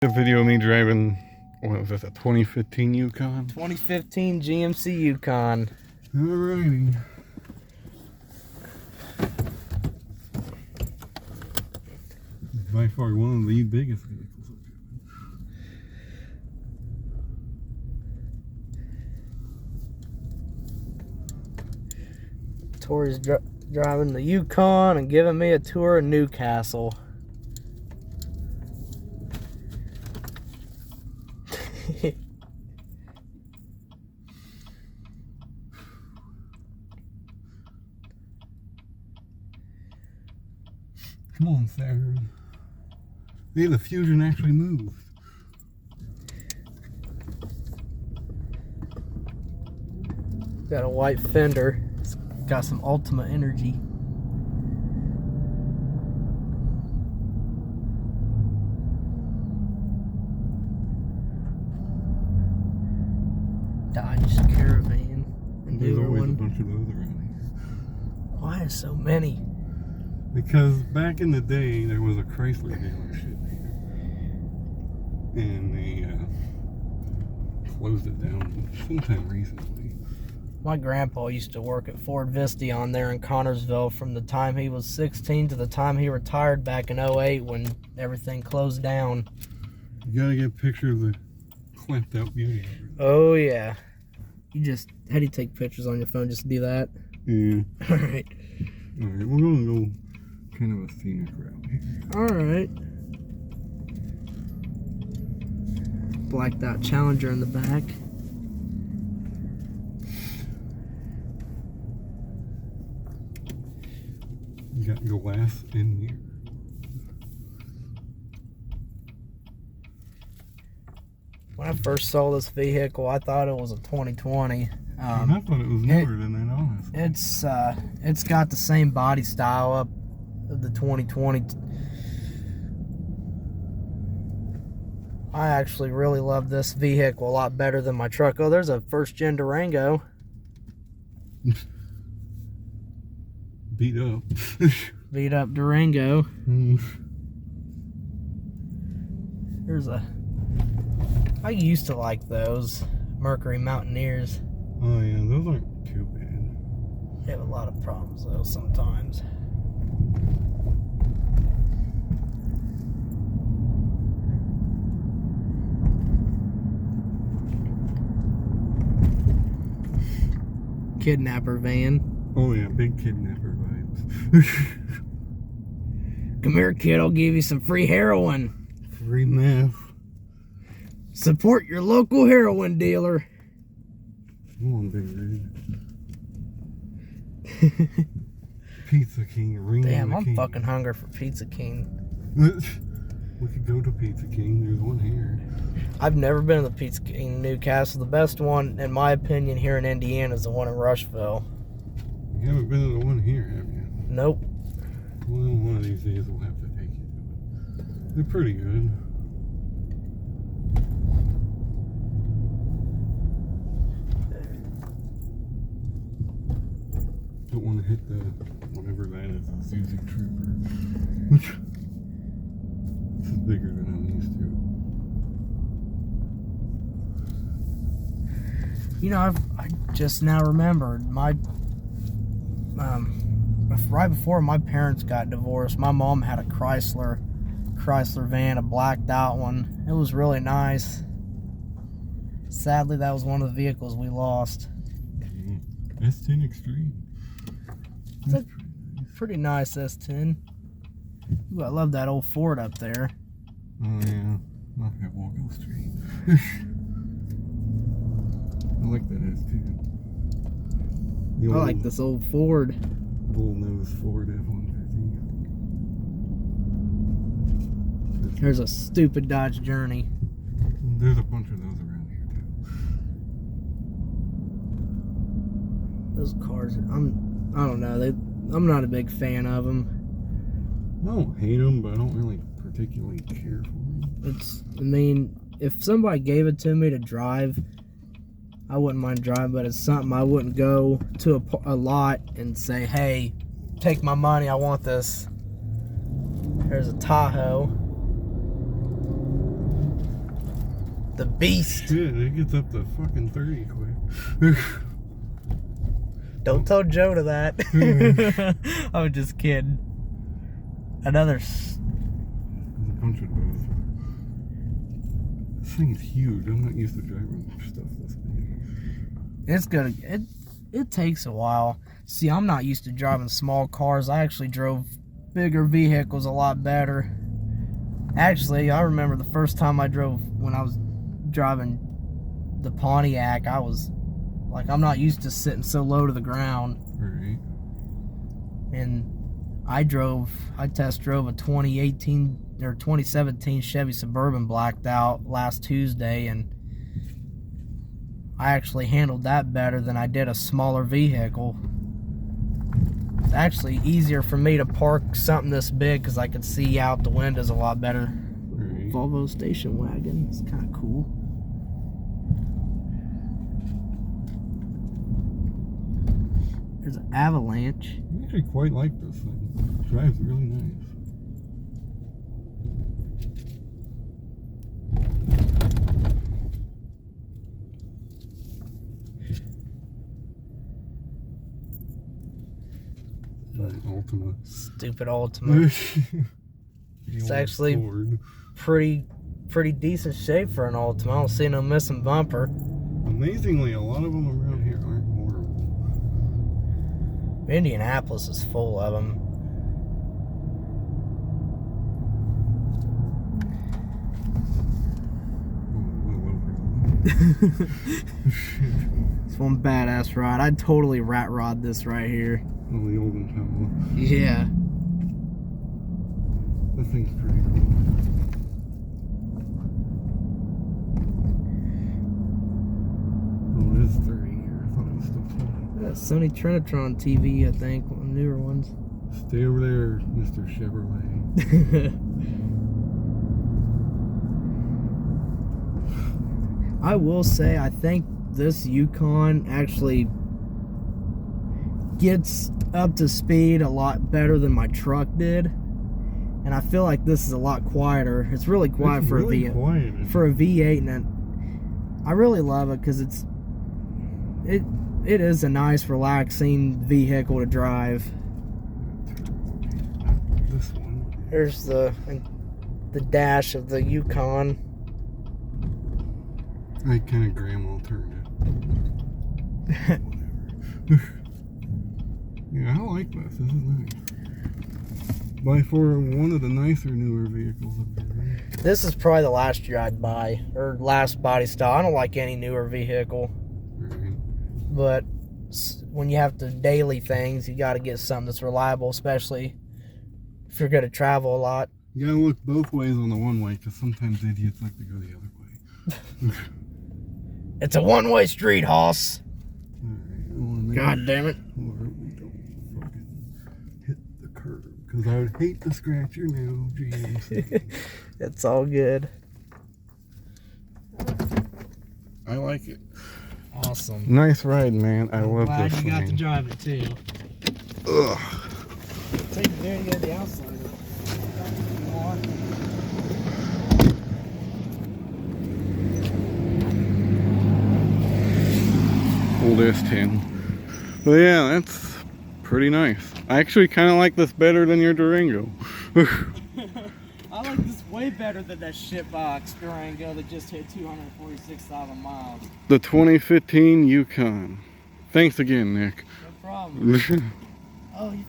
A video of me driving, what was this, a 2015 Yukon? 2015 GMC Yukon. Alrighty. By far one of the biggest vehicles I've driven. Tori's driving the Yukon and giving me a tour of Newcastle. Come on, Sarah. Hey, the Fusion actually moved. Got a white fender. It's got some Ultimate energy. Dodge Caravan. And There's newer always one. a bunch of those around here. Why is so many? Because back in the day, there was a Chrysler dealership here. And they closed it down sometime recently. My grandpa used to work at Ford Vista on there in Connorsville from the time he was 16 to the time he retired back in 08 when everything closed down. You gotta get a picture of the clamped out beauty. Oh yeah. How do you take pictures on your phone? Just do that? Yeah. Alright. Alright, we're gonna go kind of a scenic route here. Alright. Blacked out Challenger in the back. You got glass in here. When I first saw this vehicle, I thought it was a 2020. I thought it was newer than that, honestly. It's got the same body style up of the 2020. I actually really love this vehicle a lot better than my truck. Oh, there's a first-gen Durango. Beat up. Beat up Durango. Mm. There's I used to like those Mercury Mountaineers. Oh yeah, those aren't too bad. They have a lot of problems though sometimes. Kidnapper van. Oh yeah, big kidnapper vibes. Come here, kid, I'll give you some free heroin. Free meth. Support your local heroin dealer. Come on, Big Red. Pizza King, ring. Damn, I'm King. fucking hungry for Pizza King. We could go to Pizza King. There's one here. I've never been to the Pizza King in Newcastle. The best one, in my opinion, here in Indiana is the one in Rushville. You haven't been to the one here, have you? Nope. Well, one of these days we'll have to take you to it. They're pretty good. Don't want to hit the whatever that is, a Susie Trooper. This is bigger than I'm used to. You know, I just now remembered right before my parents got divorced, my mom had a Chrysler van, a blacked out one. It was really nice. Sadly, that was one of the vehicles we lost. S10 Extreme. It's a pretty nice S10. Ooh, I love that old Ford up there. Oh yeah, not that Walgo Street. I like that S10. I like this old Ford. Bullnose Ford F-150. There's a stupid Dodge Journey. There's a bunch of those around here too. Those cars, I don't know. I'm not a big fan of them. I don't hate them, but I don't really particularly care for them. I mean, if somebody gave it to me to drive, I wouldn't mind driving, but it's something I wouldn't go to a lot and say, hey, take my money, I want this. There's a Tahoe. The beast. Yeah, it gets up to fucking 30 quick. Don't tell Joe to that. I was just kidding. Another. There's a bunch of those. This thing is huge. I'm not used to driving stuff this big. It's gonna. It takes a while. See, I'm not used to driving small cars. I actually drove bigger vehicles a lot better. Actually, I remember the first time I drove, when I was driving the Pontiac, I was like, I'm not used to sitting so low to the ground. Right. And I test drove a 2018 or 2017 Chevy Suburban blacked out last Tuesday, and I actually handled that better than I did a smaller vehicle. It's actually easier for me to park something this big because I could see out the windows a lot better. Right. Volvo station wagon. It's kind of cool. There's an Avalanche. I actually quite like this thing. It drives really nice. Ultima. Stupid Ultima. It's actually pretty decent shape for an Ultima. I don't see no missing bumper. Amazingly, a lot of them around here aren't horrible. Indianapolis is full of them. It's one badass ride. I'd totally rat rod this right here. Oh, the old Impala. Yeah. That thing's pretty cool. Oh, it is 30 here. I thought it was still 20. That Sony Trinitron TV, I think, one of the newer ones. Stay over there, Mr. Chevrolet. I will say, I think this Yukon actually gets up to speed a lot better than my truck did. And I feel like this is a lot quieter. It's really quiet It's for really a V8. quiet. For a V8, and I really love it because it is a nice, relaxing vehicle to drive. This one. Here's the dash of the Yukon. I kind of grandma turned it. Whatever. Yeah, I like this. This is nice. By for one of the nicer, newer vehicles up here. This is probably the last year I'd buy, or last body style. I don't like any newer vehicle, Right. but when you have to daily things, you got to get something that's reliable, especially if you're going to travel a lot. You gotta look both ways on the one way, because sometimes idiots like to go the other way. It's a one-way street, Hoss. Alright, God damn it. Or we don't fucking hit the curb, because I would hate to scratch your new GMC. It's all good. I like it. Awesome. Nice ride, man. I love Glad this you got to thing. drive it too. Ugh. Take the video of the outside. Old S10. Well, yeah, that's pretty nice. I actually kind of like this better than your Durango. I like this way better than that shitbox Durango that just hit 246,000 miles. The 2015 Yukon. Thanks again, Nick. No problem. Oh, you